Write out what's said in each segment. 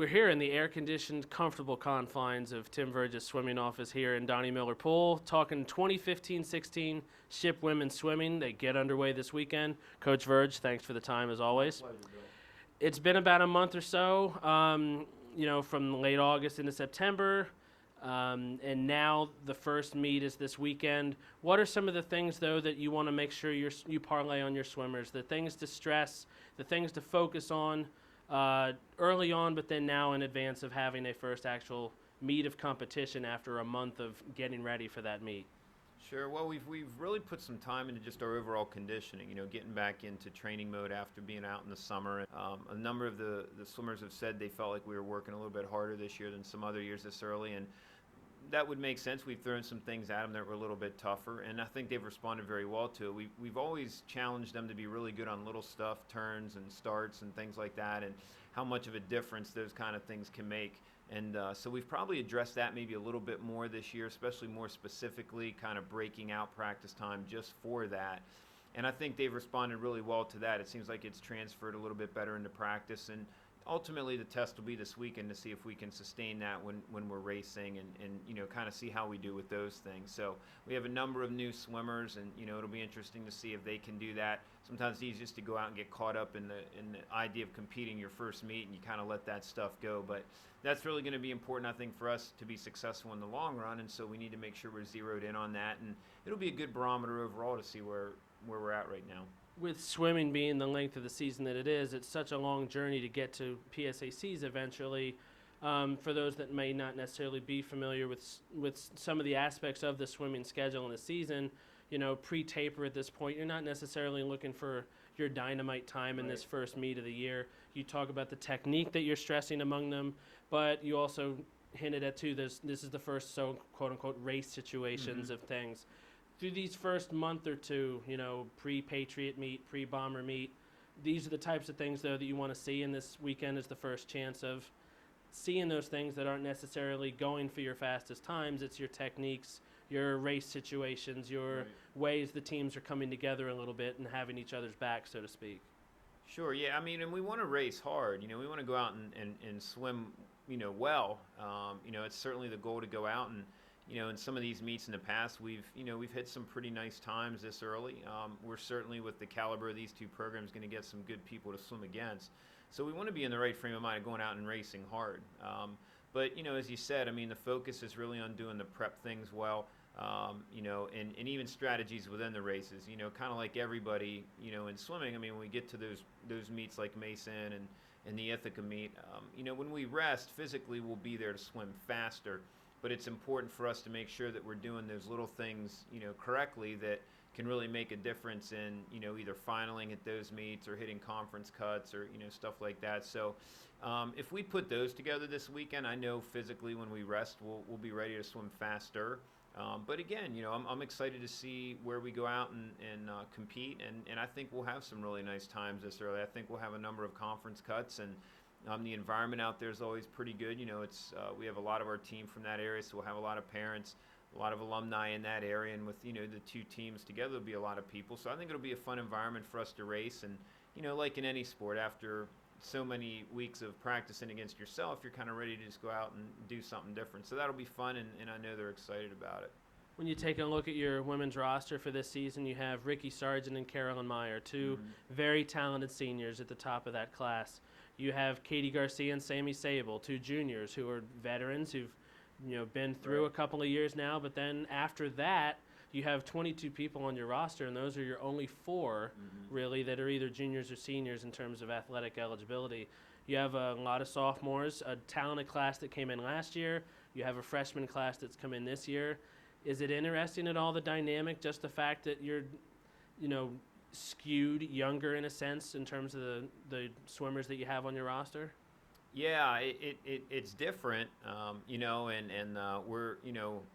We're here in the air-conditioned, comfortable confines of Tim Verge's swimming office here in Donnie Miller Pool, talking 2015-16 Ship Women's Swimming. They get underway this weekend. Coach Verge, thanks for the time as always. Pleasure, Bill. It's been about a month or so, from late August into September, and now the first meet is this weekend. What are some of the things, though, that you want to make sure you parlay on your swimmers, the things to stress, the things to focus on early on, but then now in advance of having a first actual meet of competition after a month of getting ready for that meet? Sure. Well, we've really put some time into just our overall conditioning, getting back into training mode after being out in the summer. A number of the swimmers have said they felt like we were working a little bit harder this year than some other years this early, and that would make sense. We've thrown some things at them that were a little bit tougher, and I think they've responded very well to it. We've always challenged them to be really good on little stuff, turns and starts and things like that, and how much of a difference those kind of things can make. And so we've probably addressed that maybe a little bit more this year, especially more specifically kind of breaking out practice time just for that. And I think they've responded really well to that. It seems like it's transferred a little bit better into practice, and ultimately the test will be this weekend to see if we can sustain that when we're racing and kind of see how we do with those things. So we have a number of new swimmers, and it'll be interesting to see if they can do that. Sometimes it's easy just to go out and get caught up in the idea of competing your first meet, and you kind of let that stuff go. But that's really going to be important, I think, for us to be successful in the long run, and so we need to make sure we're zeroed in on that, and it'll be a good barometer overall to see where we're at right now. With swimming being the length of the season that it is, it's such a long journey to get to PSACs eventually. For those that may not necessarily be familiar with some of the aspects of the swimming schedule in the season, pre-taper at this point, you're not necessarily looking for your dynamite time in this first meet of the year. You talk about the technique that you're stressing among them, but you also hinted at too, this is the first quote-unquote race situations of things. Through these first month or two, pre-Patriot meet, pre-Bomber meet, these are the types of things, though, that you want to see, and this weekend is the first chance of seeing those things that aren't necessarily going for your fastest times. It's your techniques, your race situations, your ways the teams are coming together a little bit and having each other's back, so to speak. Sure, yeah. I mean, and we want to race hard. We want to go out and swim, well. It's certainly the goal to go out and, in some of these meets in the past, we've hit some pretty nice times this early. We're certainly, with the caliber of these two programs, going to get some good people to swim against. So we want to be in the right frame of mind of going out and racing hard. But, as you said, I mean, the focus is really on doing the prep things well, and even strategies within the races, kind of like everybody, in swimming. I mean, when we get to those meets like Mason and the Ithaca meet, when we rest, physically we'll be there to swim faster. But it's important for us to make sure that we're doing those little things, correctly that can really make a difference in, either finaling at those meets or hitting conference cuts or, stuff like that. So if we put those together this weekend, I know physically when we rest, we'll be ready to swim faster. But again, I'm excited to see where we go out and compete, and I think we'll have some really nice times this early. I think we'll have a number of conference cuts, and the environment out there is always pretty good. It's we have a lot of our team from that area, so we'll have a lot of parents, a lot of alumni in that area, and with the two teams together, there'll be a lot of people. So I think it'll be a fun environment for us to race, and like in any sport, after so many weeks of practicing against yourself, you're kind of ready to just go out and do something different. So that'll be fun, and I know they're excited about it. When you take a look at your women's roster for this season, you have Ricky Sargent and Carolyn Meyer, two very talented seniors at the top of that class. You have Katie Garcia and Sammy Sable, two juniors who are veterans who've been through a couple of years now. But then after that, you have 22 people on your roster, and those are your only four, really, that are either juniors or seniors in terms of athletic eligibility. You have a lot of sophomores, a talented class that came in last year. You have a freshman class that's come in this year. Is it interesting at all, the dynamic, just the fact that you're, skewed younger in a sense in terms of the swimmers that you have on your roster? Yeah, it's different, and we're,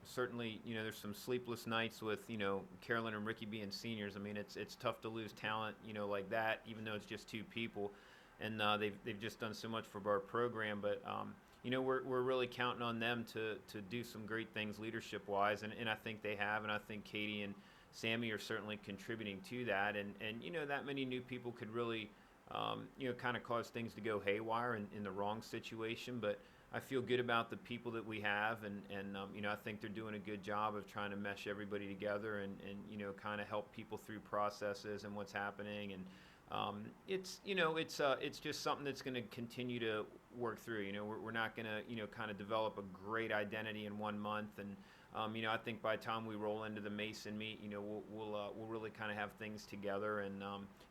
certainly, there's some sleepless nights with, Carolyn and Ricky being seniors. I mean, it's tough to lose talent, like that, even though it's just two people, and they've just done so much for our program. But we're really counting on them to do some great things leadership-wise, and I think they have, and I think Katie and Sammy are certainly contributing to that, and that many new people could really kind of cause things to go haywire in the wrong situation. But I feel good about the people that we have, and I think they're doing a good job of trying to mesh everybody together and kind of help people through processes and what's happening. And it's just something that's going to continue to work through. We're not going to kind of develop a great identity in 1 month, and I think by the time we roll into the Mason meet, we'll really kind of have things together, and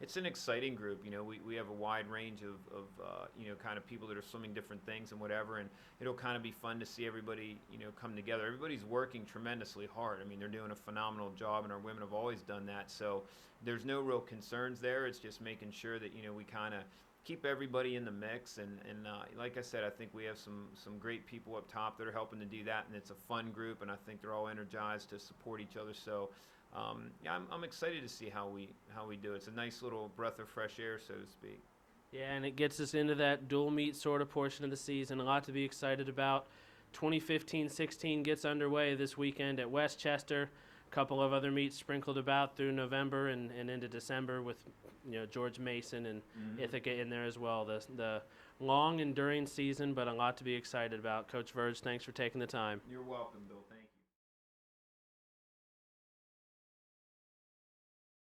it's an exciting group. We have a wide range of kind of people that are swimming different things and whatever, and it'll kind of be fun to see everybody come together. Everybody's working tremendously hard. I mean, they're doing a phenomenal job, and our women have always done that. So there's no real concerns there. It's just making sure that we kind of keep everybody in the mix, and like I said, I think we have some great people up top that are helping to do that, and it's a fun group, and I think they're all energized to support each other. So I'm excited to see how we do. It's a nice little breath of fresh air, so to speak. Yeah, and it gets us into that dual meet sort of portion of the season. A lot to be excited about. 2015-16 gets underway this weekend at Westchester. A couple of other meets sprinkled about through November and into December with George Mason and Ithaca in there as well. The long, enduring season, but a lot to be excited about. Coach Verge, thanks for taking the time. You're welcome, Bill.